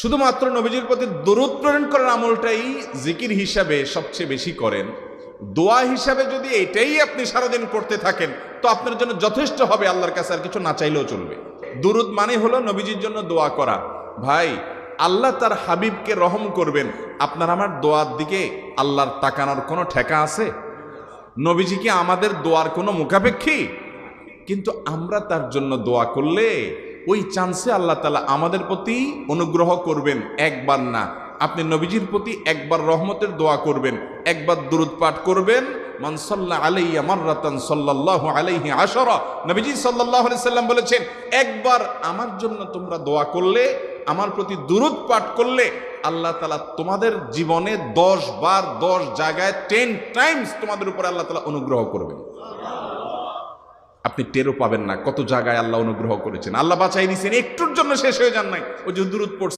শুধুমাত্র নবীজির প্রতি দরুদ প্রেরণ করার আমলটাই জিকির হিসাবে সবচেয়ে বেশি করেন, দোয়া হিসাবে যদি এটাই আপনি সারাদিন করতে থাকেন তো আপনার জন্য যথেষ্ট হবে, আল্লাহর কাছে আর কিছু না চাইলেও চলবে। দুরুদ মানে হলো নবীজির জন্য দোয়া করা। ভাই, আল্লাহ তার হাবিবকে রহম করবেন, আপনার আমার দোয়ার দিকে আল্লাহর তাকানোর কোনো ঠেকা আছে? নবীজি কি আমাদের দোয়ার কোনো মুখাপেক্ষী? কিন্তু আমরা তার জন্য দোয়া করলে ওই চান্সে আল্লাহ তাআলা আমাদের প্রতি অনুগ্রহ করবেন। একবার না, আপনি নবীজির প্রতি একবার রহমতের দোয়া করবেন, একবার দুরূদ পাঠ করবেন, মান সাল্লা আলাইয়া মাররাতান সাল্লাল্লাহু আলাইহি আশারা। নবীজি সাল্লাল্লাহু আলাইহি সাল্লাম বলেছেন, একবার আমার জন্য তোমরা দোয়া করলে, আমার প্রতি দুরূদ পাঠ করলে, আল্লাহ তাআলা তোমাদের জীবনে 10 বার 10 জায়গায় 10 টাইমস তোমাদের উপরে আল্লাহ তাআলা অনুগ্রহ করবেন। আপনি টেরও পাবেন না কত জায়গায় আল্লাহ অনুগ্রহ করেছেন, আল্লাহ বাঁচাই দিয়েছেন, একটুর জন্য শেষ হয়ে যান নাই। ওই যে দুরূদ পড়ছেন।